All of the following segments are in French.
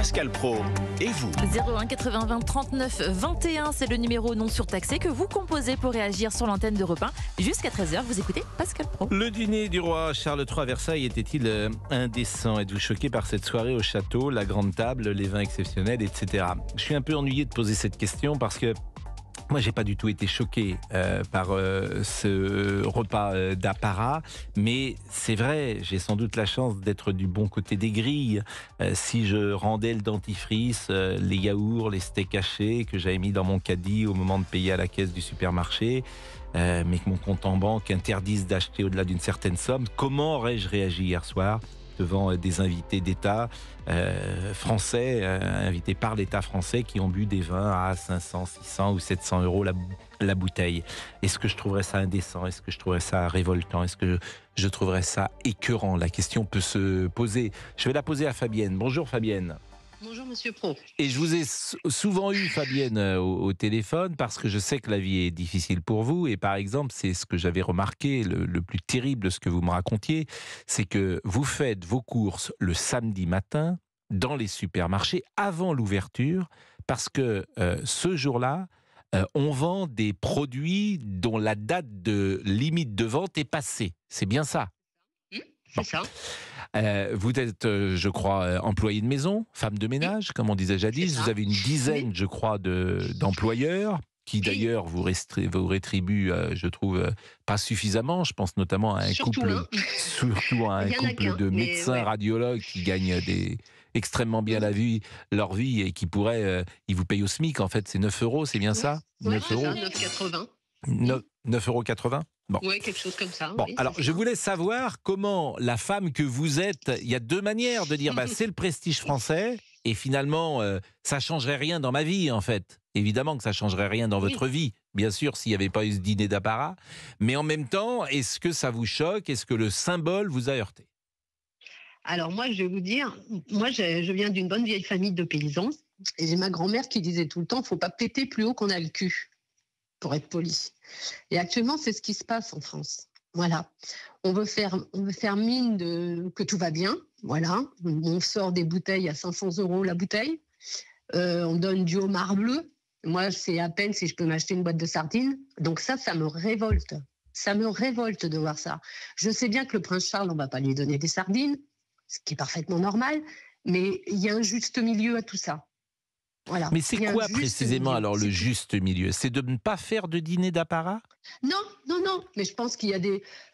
Pascal Praud. Et vous? 01 80 20 39 21, c'est le numéro non surtaxé que vous composez pour réagir sur l'antenne d'Europe 1. Jusqu'à 13h, vous écoutez Pascal Praud. Le dîner du roi Charles III à Versailles était-il indécent? Êtes-vous choqué par cette soirée au château, la grande table, les vins exceptionnels, etc. Je suis un peu ennuyé de poser cette question parce que moi, j'ai pas du tout été choqué par ce repas d'apparat, mais c'est vrai, j'ai sans doute la chance d'être du bon côté des grilles. Si je rendais le dentifrice, les yaourts, les steaks hachés que j'avais mis dans mon caddie au moment de payer à la caisse du supermarché, mais que mon compte en banque interdise d'acheter au-delà d'une certaine somme, comment aurais-je réagi hier soir devant des invités d'État français, invités par l'État français, qui ont bu des vins à 500, 600 ou 700 euros la bouteille? Est-ce que je trouverais ça indécent? Est-ce que je trouverais ça révoltant? Est-ce que je trouverais ça écœurant? La question peut se poser. Je vais la poser à Fabienne. Bonjour Fabienne. Bonjour Monsieur Praud. Et je vous ai souvent eu, Fabienne, au téléphone, parce que je sais que la vie est difficile pour vous. Et par exemple, c'est ce que j'avais remarqué, le plus terrible de ce que vous me racontiez, c'est que vous faites vos courses le samedi matin dans les supermarchés avant l'ouverture, parce que ce jour-là, on vend des produits dont la date de limite de vente est passée. C'est bien ça? C'est ça. Vous êtes, je crois, employée de maison, femme de ménage, comme on disait jadis. Vous avez une dizaine, je crois, d'employeurs qui d'ailleurs vous rétribuent, je trouve, pas suffisamment. Je pense notamment à un couple de médecins radiologues qui gagnent extrêmement bien leur vie et qui pourraient, ils vous payent au SMIC, en fait, c'est 9 euros, c'est bien ça? Oui, 9 euros. 9,80. 9,80 €. Bon. Oui, quelque chose comme ça. Bon, oui, alors je voulais savoir comment la femme que vous êtes, il y a deux manières de dire c'est le prestige français et finalement ça changerait rien dans ma vie en fait. Évidemment que ça changerait rien dans votre vie, bien sûr s'il n'y avait pas eu ce dîner d'apparat, mais en même temps, est-ce que ça vous choque? Est-ce que le symbole vous a heurté? Alors moi, je vais vous dire, moi je viens d'une bonne vieille famille de paysans et j'ai ma grand-mère qui disait tout le temps, faut pas péter plus haut qu'on a le cul, pour être poli. Et actuellement, c'est ce qui se passe en France. Voilà. On veut faire mine que tout va bien. Voilà. On sort des bouteilles à 500 € la bouteille. On donne du homard bleu. Moi, c'est à peine si je peux m'acheter une boîte de sardines. Donc ça me révolte. Ça me révolte de voir ça. Je sais bien que le prince Charles, on ne va pas lui donner des sardines, ce qui est parfaitement normal. Mais il y a un juste milieu à tout ça. Voilà. Mais c'est quoi précisément alors le juste milieu? C'est de ne pas faire de dîner d'apparat? Non. Mais je pense qu'il y a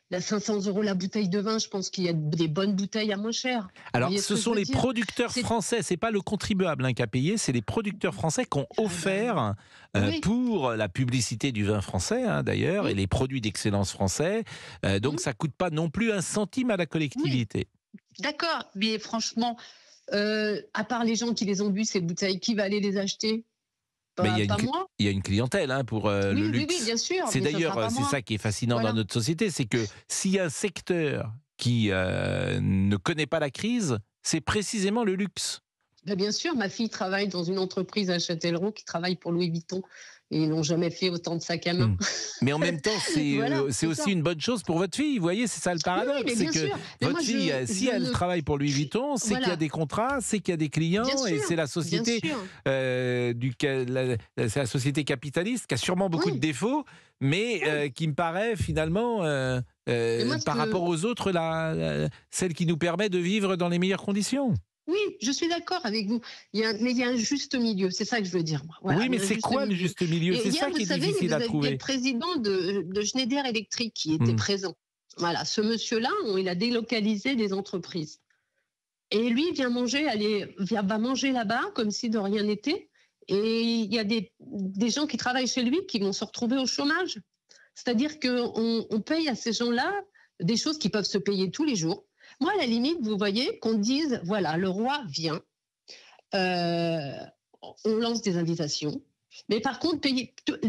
la 500 € la bouteille de vin, je pense qu'il y a des bonnes bouteilles à moins cher. Alors ce sont les producteurs français, c'est pas le contribuable qui a payé, c'est les producteurs français qui ont offert pour la publicité du vin français d'ailleurs, et les produits d'excellence français. Donc ça coûte pas non plus un centime à la collectivité. D'accord, mais franchement, à part les gens qui les ont bu, ces bouteilles, qui va aller les acheter? Pas moi. Il y a une clientèle pour le luxe. Oui, bien sûr. C'est d'ailleurs ça qui est fascinant dans notre société, c'est que s'il y a un secteur qui ne connaît pas la crise, c'est précisément le luxe. Bien sûr, ma fille travaille dans une entreprise à Châtellerault qui travaille pour Louis Vuitton. Et ils n'ont jamais fait autant de sacs à main. Mais en même temps, c'est aussi une bonne chose pour votre fille. Vous voyez, c'est ça le paradoxe. Oui, c'est que votre fille, si elle travaille pour Louis Vuitton, c'est qu'il y a des contrats, c'est qu'il y a des clients, et c'est la société, c'est la société capitaliste qui a sûrement beaucoup de défauts, mais qui me paraît finalement, par rapport aux autres, celle qui nous permet de vivre dans les meilleures conditions. Oui, je suis d'accord avec vous. Mais il y a un juste milieu, c'est ça que je veux dire. Voilà, oui, mais c'est quoi le juste milieu? C'est ça qui est difficile à trouver. Il y a le président de Schneider Electric qui était présent. Voilà, ce monsieur-là, il a délocalisé des entreprises. Et lui va manger là-bas comme si de rien n'était. Et il y a des gens qui travaillent chez lui qui vont se retrouver au chômage. C'est-à-dire qu'on paye à ces gens-là des choses qui peuvent se payer tous les jours. Moi, à la limite, vous voyez, qu'on dise, voilà, le roi vient, on lance des invitations, mais par contre,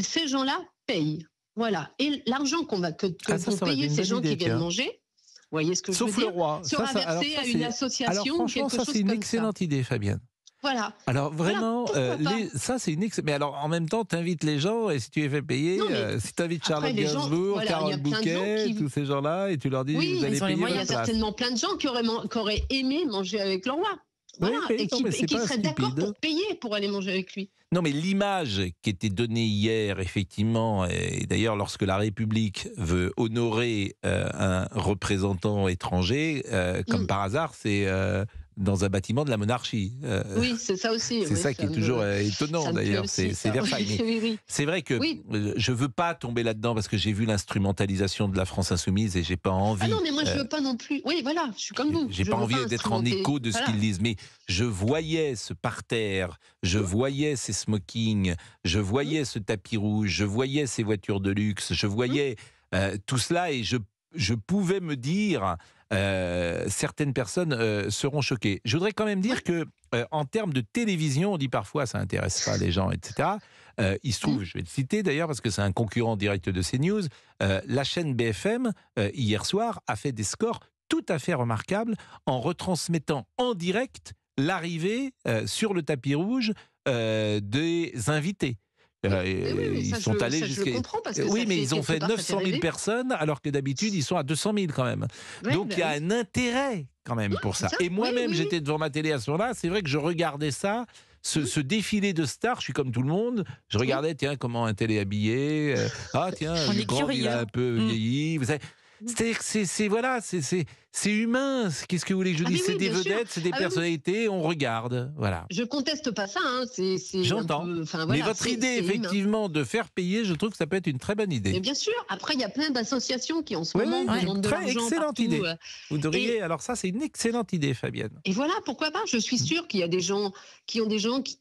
ces gens-là payent. Voilà. Et l'argent qu'on va payer ces gens qui viennent manger, vous voyez ce que je veux dire? Sauf le roi. Sera versé à une association. Alors franchement, ça c'est une excellente idée, Fabienne. Voilà. Alors vraiment, ça c'est une excellente. Mais alors en même temps, t'invites les gens et si tu les fais payer, si t'invites Charlotte Gainsbourg, Carole Bouquet, tous ces gens-là, et tu leur dis, vous allez payer. Il y a certainement plein de gens qui auraient aimé manger avec le roi. Voilà, oui, et non, mais c'est qui pas serait d'accord stupide. pour payer pour aller manger avec lui. Non, mais l'image qui était donnée hier, effectivement, et d'ailleurs, lorsque la République veut honorer un représentant étranger, comme Mm. par hasard, c'est dans un bâtiment de la monarchie. Oui, c'est ça aussi. C'est Oui, ça qui est toujours étonnant, ça me plaît d'ailleurs, aussi, c'est ça. Versailles. Mais Oui, oui. c'est vrai que Oui. je veux pas tomber là-dedans parce que j'ai vu l'instrumentalisation de la France insoumise et j'ai pas envie. Ah non, mais moi, je veux pas non plus. Oui, voilà, je suis comme vous. J'ai Je pas veux envie d'être en instrumenter. écho de ce Voilà. qu'ils disent, mais je voyais ce parterre, je voyais ces smokings, je voyais ce tapis rouge, je voyais ces voitures de luxe, je voyais tout cela et je pouvais me dire certaines personnes seront choquées. Je voudrais quand même dire que en termes de télévision, on dit parfois ça intéresse pas les gens, etc. Il se trouve, je vais le citer d'ailleurs parce que c'est un concurrent direct de CNews, la chaîne BFM hier soir a fait des scores tout à fait remarquable en retransmettant en direct l'arrivée sur le tapis rouge des invités. Oui, Ils ça, sont allés je jusqu'à. le comprends parce que Oui, ça mais fait ils ont fait quelque part, ça 900 fait 000 rêver. personnes, alors que d'habitude, ils sont à 200 000 quand même. Ouais, Donc il y a un intérêt quand même pour c'est ça. ça. Et moi-même, Oui. j'étais devant ma télé à ce moment-là. C'est vrai que je regardais ça, ce défilé de stars. Je suis comme tout le monde. Je regardais, tiens, comment un tel est habillé. Tiens, On le est grand, il curieux. a un peu vieilli. Vous savez, voilà, c'est humain. Qu'est-ce que vous voulez que je Ah, dise? mais C'est oui, des bien sûr. vedettes, c'est des Ah, oui. personnalités. On regarde, voilà. Je conteste pas ça. Hein. C'est J'entends. un peu, enfin, Mais voilà, votre idée, c'est humain. effectivement, de faire payer, je trouve que ça peut être une très bonne Mais idée. bien sûr. Après, il y a plein d'associations qui, en ce Oui, moment, oui, demandent de très l'argent excellente partout. idée. Vous devriez. Alors ça, c'est une excellente idée, Fabienne. Et voilà, pourquoi pas. Je suis sûre qu'il y a des gens qui ont des gens qui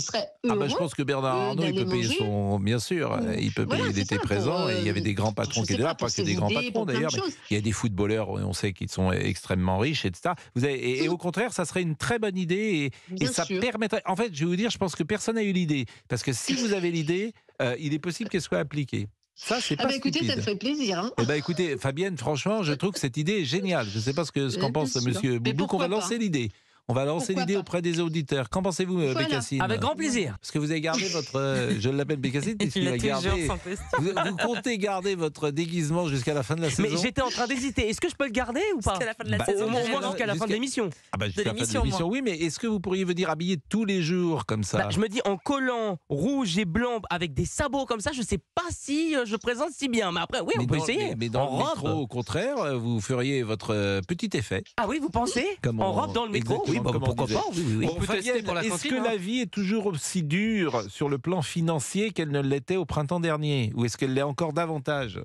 seraient heureux. Je pense que Bernard Arnault, il d'aller peut payer manger. son. Bien sûr, il peut Voilà, payer, il c'est était ça, présent pour, et il y avait des grands patrons je qui sais étaient là, pas, pour pas que des ses grands idées, patrons pour plein de d'ailleurs, mais choses. il y a des footballeurs, on sait qu'ils sont extrêmement riches, etc. Et au contraire, ça serait une très bonne idée et Bien ça sûr. permettrait. En fait, je vais vous dire, je pense que personne n'a eu l'idée. Parce que si vous avez l'idée, il est possible qu'elle soit appliquée. Ça, c'est Ah pas bah écoutez, ça me stupide. ferait plaisir. Hein. Eh ben écoutez, Fabienne, franchement, je trouve que cette idée est géniale. Je ne sais pas ce qu'en Bien pense sûr. Monsieur Mais Boubouk. On va pourquoi lancer pas l'idée. On va lancer Pourquoi l'idée pas auprès des auditeurs. Qu'en pensez-vous, Voilà. Bécassine? Avec grand plaisir. Parce que vous avez gardé votre. Je l'appelle Bécassine Il puisqu'il a a toujours gardé. son costume. Vous comptez garder votre déguisement jusqu'à la fin de la saison? Mais j'étais en train d'hésiter. Est-ce que je peux le garder ou pas? Jusqu'à la fin de la Bah, saison. Au moins déjà, jusqu'à la fin de l'émission. Jusqu'à la fin de l'émission, l'émission, oui, mais est-ce que vous pourriez venir habiller tous les jours comme ça? Je me dis en collant rouge et blanc avec des sabots comme ça, je sais pas si je présente si bien. Mais après, oui, on peut essayer. Mais dans en le robe. métro, au contraire, vous feriez votre petit effet. Ah oui, vous pensez? En robe dans le métro? Oui, Exactement, comme on pourquoi disait. pas? Oui, oui, oui. Bon, peut tester Fabienne, pour la est-ce cantine, que hein. la vie est toujours aussi dure sur le plan financier qu'elle ne l'était au printemps dernier? Ou est-ce qu'elle l'est encore davantage?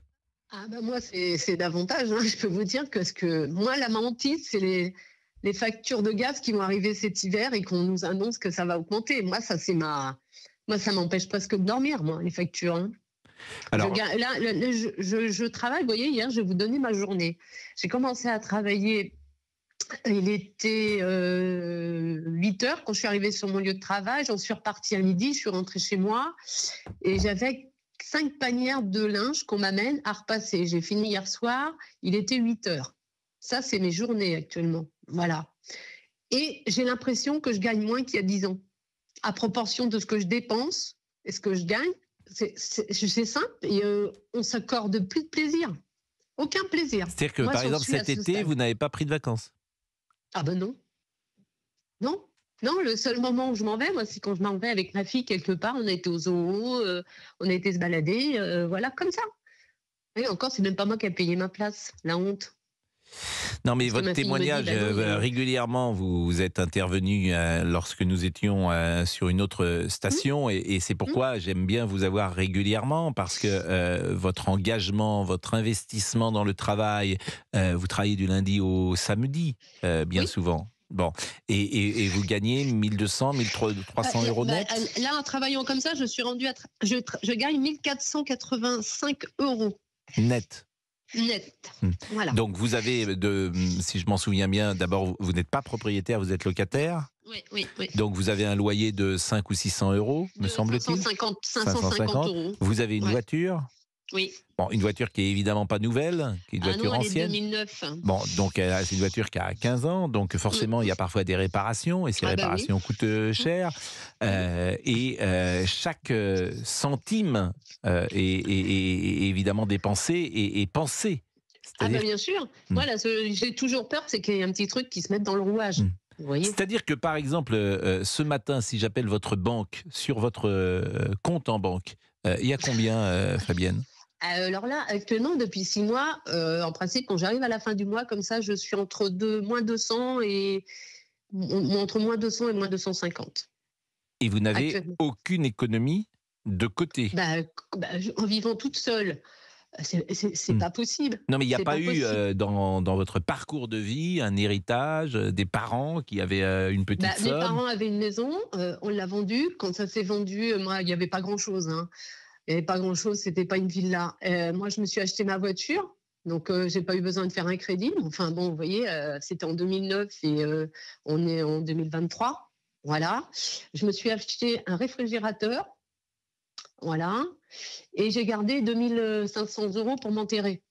Ah bah moi, c'est davantage. Hein. Je peux vous dire que moi, la hantise, c'est les factures de gaz qui vont arriver cet hiver et qu'on nous annonce que ça va augmenter. Moi, ça m'empêche presque de dormir, moi, les factures. Hein. Alors, Je travaille, vous voyez, hier, je vais vous donner ma journée. J'ai commencé à travailler, il était 8 heures quand je suis arrivée sur mon lieu de travail. J'en suis repartie à midi, je suis rentrée chez moi et j'avais 5 panières de linge qu'on m'amène à repasser. J'ai fini hier soir, il était 8 heures. Ça, c'est mes journées actuellement. Voilà. Et j'ai l'impression que je gagne moins qu'il y a 10 ans. À proportion de ce que je dépense et ce que je gagne, c'est simple et on s'accorde plus de plaisir. Aucun plaisir. c'est-à-dire que Moi, par j'en exemple suis à cet ce été, stade. vous n'avez pas pris de vacances? Ah ben non. Non. Non, le seul moment où je m'en vais, moi, c'est quand je m'en vais avec ma fille quelque part. On a été au zoo, on a été se balader, voilà, comme ça. Et encore, c'est même pas moi qui ai payé ma place. La honte. Non, mais Parce que votre ma fille me dit, témoignage, bah non, régulièrement, vous êtes intervenu lorsque nous étions sur une autre station, et c'est pourquoi j'aime bien vous avoir régulièrement, parce que votre engagement, votre investissement dans le travail, vous travaillez du lundi au samedi, bien Oui. souvent. Bon, et vous gagnez 1200, 1300 euros net? Là, en travaillant comme ça, je suis rendue je gagne 1485 euros Net. net. Voilà. Donc vous avez, si je m'en souviens bien, d'abord vous n'êtes pas propriétaire, vous êtes locataire. Oui. Donc vous avez un loyer de 500 ou 600 euros, me semble-t-il. 550 euros. Vous avez une Ouais. voiture. Oui. Bon, une voiture qui est évidemment pas nouvelle, qui est une Ah voiture non, elle est ancienne. 2009. Bon, donc c'est une voiture qui a 15 ans, donc forcément il y a parfois des réparations, et ces Ah bah réparations coûtent cher. Et chaque centime est évidemment dépensé et pensé. Ah bah C'est-à-dire bien sûr. Voilà, j'ai toujours peur, c'est qu'il y ait un petit truc qui se mette dans le rouage. Vous voyez ? C'est-à-dire que, par exemple, ce matin, si j'appelle votre banque, sur votre compte en banque, il y a combien, Fabienne ? Alors là, actuellement, depuis 6 mois, en principe, quand j'arrive à la fin du mois, comme ça, je suis entre moins 200 et entre moins 200 et moins 250. Et vous n'avez Actuellement. aucune économie de côté. En vivant toute seule, c'est pas possible. Non, mais il n'y a C'est pas pas eu possible. dans votre parcours de vie un héritage, des parents qui avaient une petite Mes somme. parents avaient une maison, on l'a vendue. Quand ça s'est vendu, moi, il n'y avait pas grand-chose. Hein. Il n'y avait pas grand-chose, c'était pas une villa. Moi, je me suis acheté ma voiture, donc j'ai pas eu besoin de faire un crédit. Enfin bon, vous voyez, c'était en 2009 et on est en 2023. Voilà. Je me suis acheté un réfrigérateur. Voilà. Et j'ai gardé 2 500 € pour m'enterrer.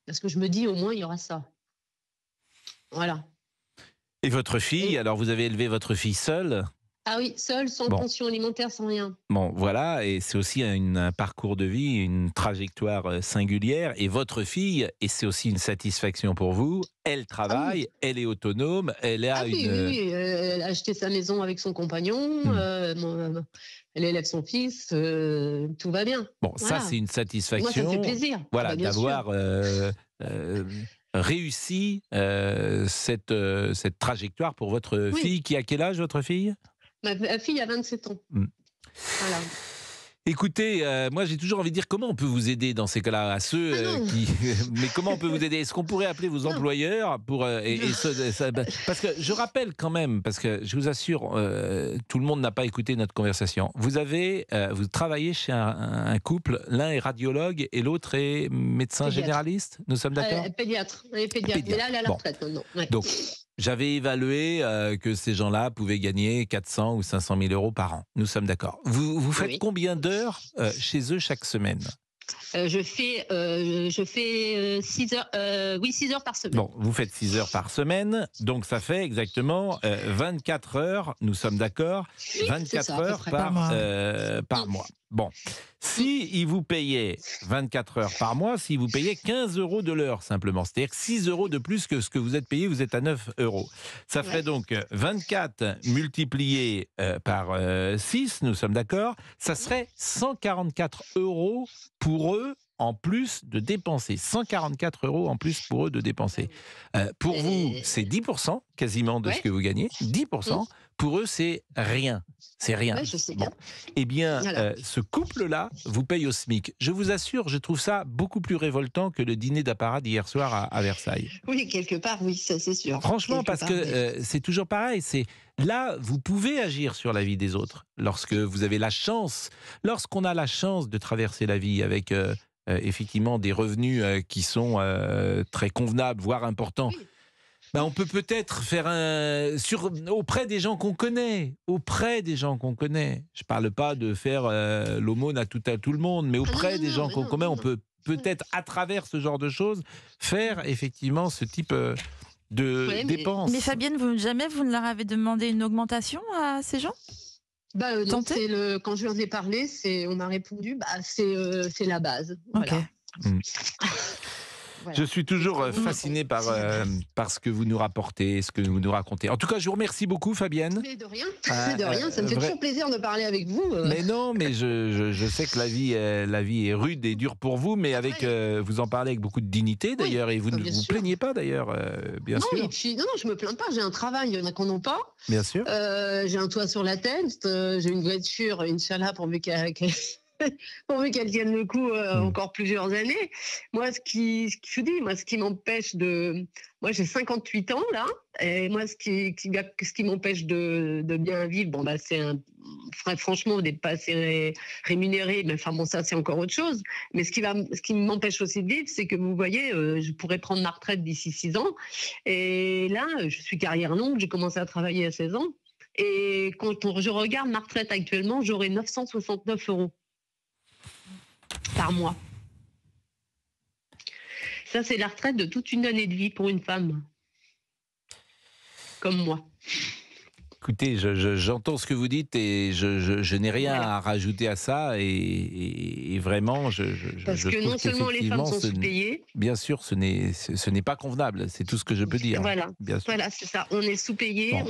Parce que je me dis, au moins, il y aura ça. Voilà. Et votre fille, alors vous avez élevé votre fille seule ? Ah oui, seule, sans pension alimentaire, sans rien. Bon, voilà, et c'est aussi un parcours de vie, une trajectoire singulière. Et votre fille, et c'est aussi une satisfaction pour vous, elle travaille, elle est autonome, elle a Oui, elle a acheté sa maison avec son compagnon, elle élève son fils, tout va bien. Bon, voilà. Ça c'est une satisfaction. Moi, ça me fait plaisir. Voilà, bien d'avoir réussi cette trajectoire pour votre fille. Qui a quel âge, votre fille ? Ma fille a 27 ans. Voilà. Écoutez, moi j'ai toujours envie de dire comment on peut vous aider dans ces cas-là, à ceux qui. Mais comment on peut vous aider ? Est-ce qu'on pourrait appeler vos employeurs pour parce que je rappelle quand même, parce que je vous assure, tout le monde n'a pas écouté notre conversation. Vous travaillez chez un couple, l'un est radiologue et l'autre est médecin généraliste. Nous sommes d'accord ? Pédiatre. Mais là, elle est à la retraite maintenant. Ouais. Donc, j'avais évalué que ces gens-là pouvaient gagner 400 ou 500 000 € par an. Nous sommes d'accord. Vous faites combien d'heures chez eux chaque semaine ? Je fais 6 heures, 6 heures par semaine. Bon, vous faites 6 heures par semaine, donc ça fait exactement 24 heures, nous sommes d'accord, 24 heures par mois. Bon, si ils vous payaient 24 heures par mois, si vous payaient 15 € de l'heure simplement, c'est-à-dire 6 € de plus que ce que vous êtes payé, vous êtes à 9 €. Ça ferait donc 24 multiplié par 6, nous sommes d'accord, ça serait 144 € pour eux en plus de dépenser. 144 € en plus pour eux de dépenser. Pour vous, c'est 10% quasiment de ce que vous gagnez. 10%. Pour eux, c'est rien. C'est rien. Ouais, je sais bien. Eh bien, ce couple-là vous paye au SMIC. Je vous assure, je trouve ça beaucoup plus révoltant que le dîner d'apparat d'hier soir à Versailles. Oui, quelque part, oui, ça c'est sûr. Franchement, parce que c'est toujours pareil. Là, vous pouvez agir sur la vie des autres. Lorsque vous avez la chance, lorsqu'on a la chance de traverser la vie avec effectivement des revenus qui sont très convenables, voire importants. Oui. On peut peut-être faire auprès des gens qu'on connaît. Auprès des gens qu'on connaît. Je ne parle pas de faire l'aumône à tout le monde, mais auprès des gens qu'on connaît, on peut peut-être, à travers ce genre de choses, faire effectivement ce type de dépenses. Mais Fabienne, vous ne leur avez demandé une augmentation à ces gens ? Non, quand je leur ai parlé, on m'a répondu, c'est la base. Voilà. Okay. Je suis toujours fasciné par ce que vous nous rapportez, ce que vous nous racontez. En tout cas, je vous remercie beaucoup, Fabienne. Mais de rien, de rien. Ça me fait toujours plaisir de parler avec vous. Mais non, mais je sais que la vie est rude et dure pour vous, mais vous en parlez avec beaucoup de dignité d'ailleurs, et vous ne vous plaignez pas d'ailleurs, bien sûr. Et puis, non, je me plains pas. J'ai un travail, il y en a qui n'en ont pas. Bien sûr. J'ai un toit sur la tête, j'ai une voiture, Inch'Allah, pourvu qu'elle tienne le coup encore plusieurs années. Moi, ce qui m'empêche moi, j'ai 58 ans, là, et moi, ce qui m'empêche de bien vivre, c'est franchement, d'être pas assez rémunéré, mais enfin, bon, ça, c'est encore autre chose. Mais ce qui m'empêche aussi de vivre, c'est que vous voyez, je pourrais prendre ma retraite d'ici 6 ans. Et là, je suis carrière longue, j'ai commencé à travailler à 16 ans. Et quand je regarde ma retraite actuellement, j'aurai 969 € par mois. Ça, c'est la retraite de toute une année de vie pour une femme. Comme moi. écoutez, j'entends ce que vous dites et je n'ai rien à rajouter à ça et vraiment, Parce je que trouve non seulement les femmes qu'effectivement, sont sous-payées. bien sûr, ce n'est pas convenable. C'est tout ce que je peux dire. Voilà, Bien sûr. voilà, c'est ça. On est sous-payé, Bon.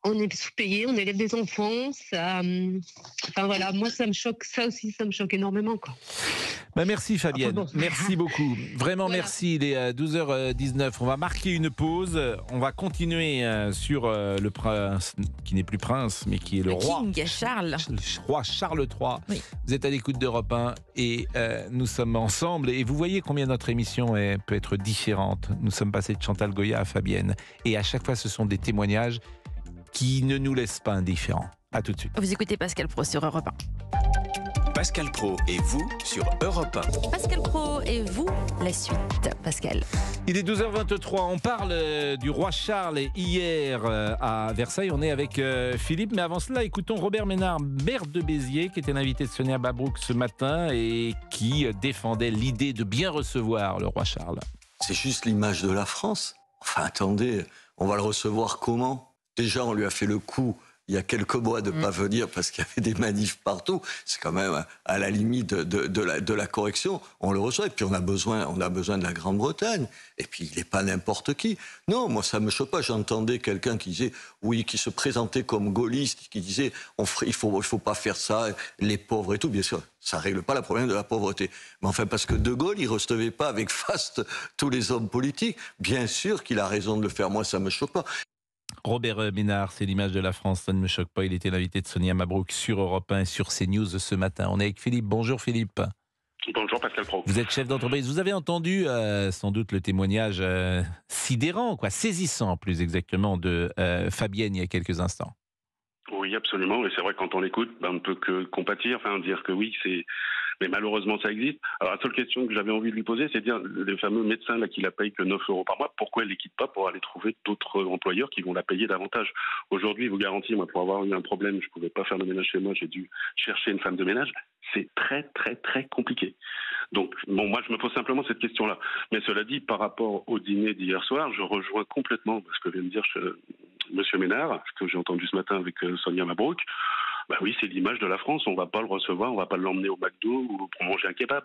on est sous-payé, on élève des enfants. Ça, enfin voilà, moi ça me choque, ça aussi, ça me choque énormément, quoi. Bah merci Fabienne, Enfin bon. merci beaucoup. Vraiment Voilà. merci. Il est 12h19. On va marquer une pause. On va continuer sur le prince, qui n'est plus prince, mais qui est le roi. King Charles. Le roi Charles III. Oui. Vous êtes à l'écoute d'Europe 1 et nous sommes ensemble. Et vous voyez combien notre émission peut être différente. Nous sommes passés de Chantal Goya à Fabienne. Et à chaque fois, ce sont des témoignages qui ne nous laissent pas indifférents. À tout de suite. Vous écoutez Pascal Pro sur Europe 1. Pascal Pro et vous sur Europe 1. Pascal Pro et vous, la suite. Pascal. Il est 12h23, on parle du roi Charles hier à Versailles, on est avec Philippe, mais avant cela écoutons Robert Ménard, maire de Béziers, qui était l'invité de Sonia Mabrouk ce matin et qui défendait l'idée de bien recevoir le roi Charles. C'est juste l'image de la France. Enfin attendez, on va le recevoir comment ? Déjà on lui a fait le coup il y a quelques mois de ne pas venir parce qu'il y avait des manifs partout. C'est quand même à la limite de la correction. On le reçoit et puis on a besoin de la Grande-Bretagne. Et puis il n'est pas n'importe qui. Non, moi ça me choque pas. J'entendais quelqu'un qui disait, oui, qui se présentait comme gaulliste, qui disait, il faut pas faire ça, les pauvres et tout. Bien sûr, ça règle pas le problème de la pauvreté. Mais enfin, parce que De Gaulle, il recevait pas avec faste tous les hommes politiques. Bien sûr qu'il a raison de le faire. Moi, ça me choque pas. Robert Ménard, c'est l'image de la France, ça ne me choque pas. Il était l'invité de Sonia Mabrouk sur Europe 1 et sur CNews ce matin. On est avec Philippe. Bonjour Philippe. Bonjour Pascal Pro. Vous êtes chef d'entreprise. Vous avez entendu sans doute le témoignage sidérant, saisissant plus exactement, de Fabienne il y a quelques instants. Oui, absolument. Et c'est vrai que quand on l'écoute, on ne peut que compatir, dire que oui, mais malheureusement ça existe. Alors la seule question que j'avais envie de lui poser, c'est de dire, les fameux médecins là qui la payent que 9 € par mois, pourquoi elle ne les quitte pas pour aller trouver d'autres employeurs qui vont la payer davantage? Aujourd'hui, je vous garantis, moi, pour avoir eu un problème, je ne pouvais pas faire le ménage chez moi, j'ai dû chercher une femme de ménage. C'est très, très, très compliqué. Donc, moi, je me pose simplement cette question-là. Mais cela dit, par rapport au dîner d'hier soir, je rejoins complètement ce que vient de dire Monsieur Ménard, ce que j'ai entendu ce matin avec Sonia Mabrouk. Ben oui, c'est l'image de la France. On ne va pas le recevoir, on ne va pas l'emmener au McDo ou pour manger un kebab.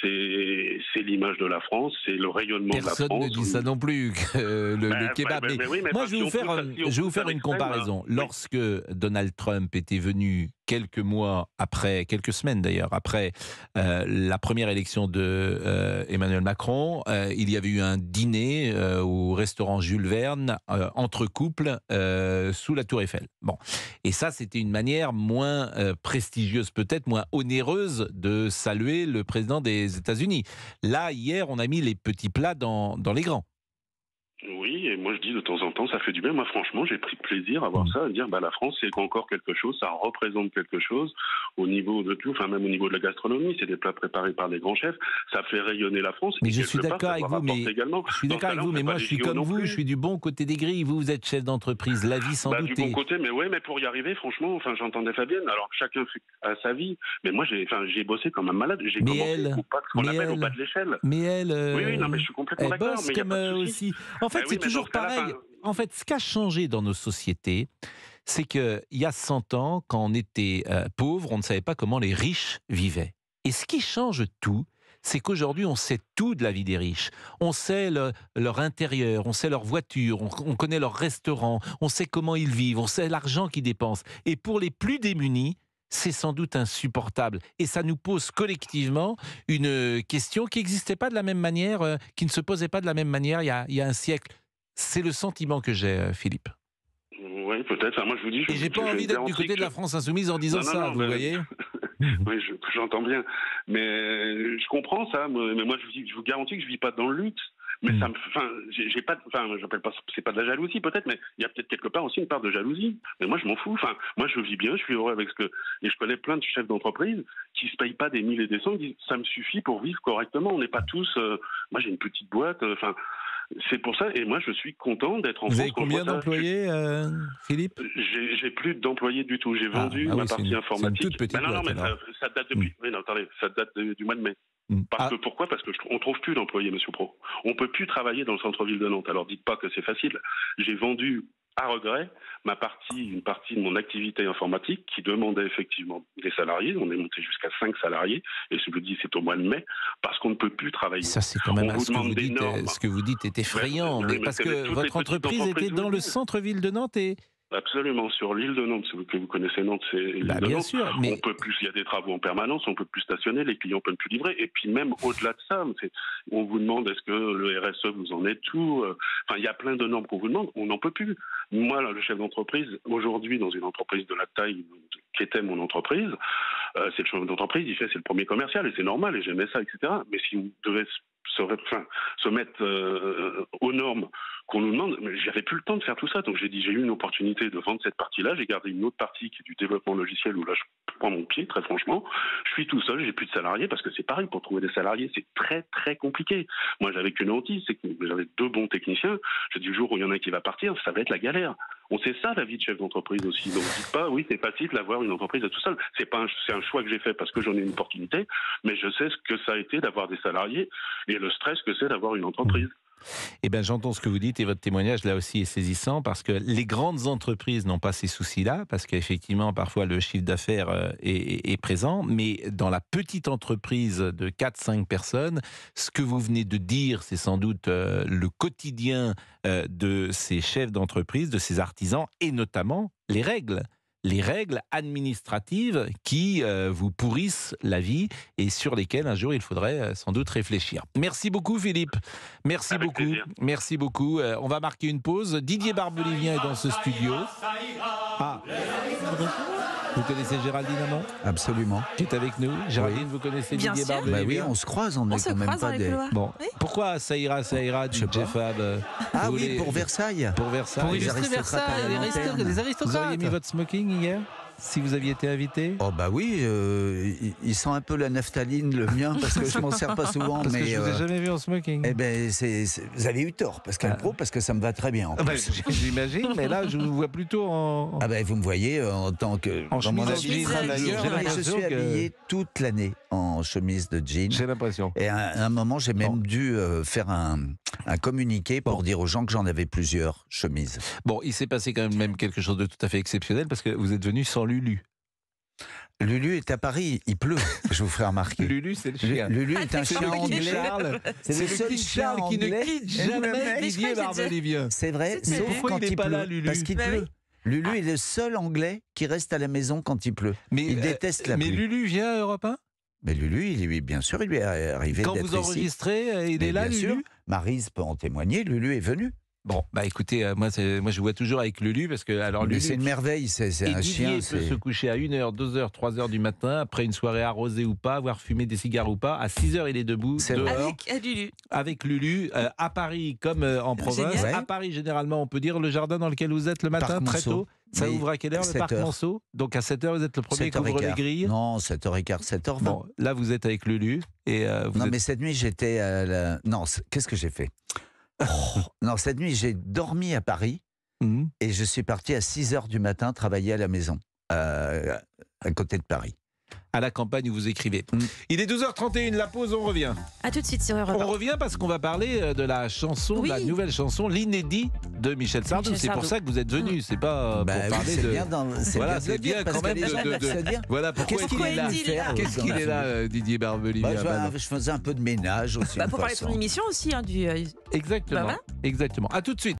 C'est l'image de la France, c'est le rayonnement de la France. Personne ne dit ça non plus, le kebab. Moi, je vais vous faire une comparaison. Lorsque Donald Trump était venu quelques semaines d'ailleurs, après la première élection de Emmanuel Macron, il y avait eu un dîner au restaurant Jules Verne, entre couples, sous la Tour Eiffel. Bon. Et ça, c'était une manière moins prestigieuse, peut-être moins onéreuse de saluer le président des États-Unis. Là, hier, on a mis les petits plats dans les grands. Oui, et moi je dis de temps en temps, ça fait du bien. Moi franchement, j'ai pris plaisir à voir ça, à dire la France c'est encore quelque chose, ça représente quelque chose au niveau de tout, même au niveau de la gastronomie, c'est des plats préparés par des grands chefs, ça fait rayonner la France. Mais je suis d'accord avec vous, mais moi je suis comme vous, je suis du bon côté des grilles. Vous êtes chef d'entreprise, la vie sans doute. Du bon côté, mais pour y arriver, franchement, j'entendais Fabienne, alors chacun fait à sa vie, mais moi j'ai bossé comme un malade, j'ai commencé ce qu'on appelle au bas de l'échelle. Mais elle, oui, non, mais je suis complètement d'accord. Mais comme aussi. En fait, c'est toujours pareil. En fait, ce qui a changé dans nos sociétés, c'est qu'il y a 100 ans, quand on était pauvre, on ne savait pas comment les riches vivaient. Et ce qui change tout, c'est qu'aujourd'hui, on sait tout de la vie des riches. On sait leur intérieur, on sait leur voiture, on connaît leur restaurant, on sait comment ils vivent, on sait l'argent qu'ils dépensent. Et pour les plus démunis, c'est sans doute insupportable. Et ça nous pose collectivement une question qui n'existait pas de la même manière, qui ne se posait pas de la même manière il y a un siècle. C'est le sentiment que j'ai, Philippe. Oui, peut-être. Moi, je vous dis... Et j'ai pas envie d'être du côté de la France insoumise en disant vous voyez. Oui, j'entends bien. Mais je comprends ça. Mais moi, je vous garantis que je vis pas dans le luxe. Mais ça me, j'ai pas, j'appelle pas, c'est pas de la jalousie peut-être, mais il y a peut-être quelque part aussi une part de jalousie. Mais moi je m'en fous. Moi je vis bien, je suis heureux avec et je connais plein de chefs d'entreprise qui se payent pas des 1000 et des cents, qui disent ça me suffit pour vivre correctement. On n'est pas tous. Moi j'ai une petite boîte. C'est pour ça, et moi je suis content d'être en Vous France. avez combien d'employés, Philippe? J'ai plus d'employés du tout. J'ai vendu ma partie informatique. C'est une toute petite non, boîte, mais ça date depuis. Oui, non, attendez, ça date du mois de mai. Pourquoi? Parce qu'on trouve plus d'employés, Monsieur Pro. On peut plus travailler dans le centre-ville de Nantes. Alors dites pas que c'est facile. J'ai vendu à regret une partie de mon activité informatique qui demandait effectivement des salariés. On est monté jusqu'à 5 salariés, et je vous dis, c'est au mois de mai, parce qu'on ne peut plus travailler. Ça, c'est quand même on vous demande des normes. Ce que vous dites est effrayant, mais parce que votre entreprise était dans le centre-ville de Nantes et... Absolument, sur l'île de Nantes, que vous connaissez Nantes, c'est l'île de bien Nantes. sûr, mais... On peut plus, il y a des travaux en permanence, on peut plus stationner, les clients peuvent plus livrer, et puis même au-delà de ça, on vous demande est-ce que le RSE vous en est tout. Enfin, il y a plein de normes qu'on vous demande, on n'en peut plus. Moi, le chef d'entreprise, aujourd'hui, dans une entreprise de la taille qu'était mon entreprise, c'est le chef d'entreprise, c'est le premier commercial, et c'est normal, et j'aimais ça, etc. Mais si on devait se mettre aux normes qu'on nous demande, mais j'avais plus le temps de faire tout ça, donc j'ai eu une opportunité de vendre cette partie-là, j'ai gardé une autre partie qui est du développement logiciel où là je prends mon pied, très franchement, je suis tout seul, j'ai plus de salariés, parce que c'est pareil, pour trouver des salariés, c'est très très compliqué. Moi j'avais qu'une hantise, c'est que j'avais 2 bons techniciens, je dis le jour où il y en a un qui va partir, ça va être la galère. On sait ça, la vie de chef d'entreprise aussi, donc dites pas, oui c'est facile d'avoir une entreprise à tout seul, c'est un choix que j'ai fait parce que j'en ai une opportunité, mais je sais ce que ça a été d'avoir des salariés et le stress que c'est d'avoir une entreprise. Eh bien, j'entends ce que vous dites et votre témoignage là aussi est saisissant parce que les grandes entreprises n'ont pas ces soucis-là parce qu'effectivement, parfois, le chiffre d'affaires est présent. Mais dans la petite entreprise de 4-5 personnes, ce que vous venez de dire, c'est sans doute le quotidien de ces chefs d'entreprise, de ces artisans et notamment les règles administratives qui vous pourrissent la vie et sur lesquelles un jour il faudrait sans doute réfléchir. Merci beaucoup Philippe. Merci Avec beaucoup. plaisir. Merci beaucoup. On va marquer une pause. Didier Barbelivien est dans ce studio. Ah. Vous connaissez Géraldine Amont? Absolument. Qui est avec nous. Géraldine, vous connaissez Bien Didier sûr. Barbelivien? Bah oui, on se croise, on est se quand même croise dans pas les des... couloirs. Bon, Oui. pourquoi ça ira, du Jeffab? Ah Vous oui, voulez- pour Versailles. Pour Versailles. Pour illustrer Versailles, les aristocrates. Vous auriez mis votre smoking hier, si vous aviez été invité? Oh bah oui, il sent un peu la naphtaline, le mien, parce que je m'en sers pas souvent. Parce mais que je vous ai jamais vu en smoking. Eh ben, vous avez eu tort, Pascal Pro, parce que ça me va très bien. En Ah bah, plus. j'imagine, mais là, je vous vois plutôt en... Ah ben, vous me voyez en tant que... En dans mon chemise habit de de jean, travailleur, j'ai mais je l'impression suis que- habillé toute l'année en chemise de jean. J'ai l'impression. Et à un moment, j'ai même dû faire un communiqué pour dire aux gens que j'en avais plusieurs chemises. Bon, il s'est passé quand même quelque chose de tout à fait exceptionnel parce que vous êtes venu sans Lulu. Lulu est à Paris, il pleut, je vous ferai remarquer. Lulu, c'est le chien. Lulu est un C'est chien le petit anglais. Charles, C'est le seul petit chien Charles qui ne anglais. quitte Et jamais vous-même. Didier Barbelivien. C'est vrai, C'est sauf vrai. Pourquoi quand il n'est il pas pleut, là, Lulu? parce qu'il Bah pleut. Lulu est le seul anglais qui reste à la maison quand il pleut. Il déteste la mais pluie. Lulu vient à Europe 1? Mais Lulu, bien sûr, il lui est arrivé Quand d'être vous ici. enregistrez, il Mais est là, bien sûr, Lulu? Maryse peut en témoigner, Lulu est venu. Bon, bah écoutez, moi je vois toujours avec Lulu parce que alors Mais Lulu, c'est une merveille, c'est et un Didier chien. peut se coucher à 1h, 2h, 3h du matin, après une soirée arrosée ou pas, avoir fumé des cigares ou pas. À 6h, il est debout, C'est dehors, vrai. Avec Lulu. avec Lulu, à Paris comme en province. Génial. À Paris, généralement, on peut dire le jardin dans lequel vous êtes le matin, Parc très Monceau. tôt. Ça Oui, ouvre à quelle heure, le 7 parc heures. Monceau? Donc à 7h, vous êtes le premier qui ouvre les 7h15. grilles. Non, 7h15, 7h20. Bon, là, vous êtes avec Lulu. Et vous Non, êtes... mais cette nuit, j'étais à la... Non, qu'est-ce que j'ai fait? Non, cette nuit, j'ai dormi à Paris Mhm. et je suis parti à 6h du matin travailler à la maison, à côté de Paris. À la campagne où vous écrivez. Il est 12h31, la pause, on revient. À tout de suite sur Europe On 1. revient parce qu'on va parler de la chanson, Oui. de la nouvelle chanson, l'inédit de Michel Sardou. Michel C'est pour Sardou. ça que vous êtes venu, c'est pas Bah pour oui, parler c'est de... bien, Voilà, de c'est le dire, bien parce quand que même les gens de- doivent se dire, Voilà, pourquoi qu'est-ce qu'il est-il là est là Qu'est-ce qu'il est là, Didier Barbelivien? Bah, je faisais un peu de ménage aussi. Bah, une pour parler de façon. son émission aussi, hein, du Exactement, Bah voilà. exactement. À tout de suite.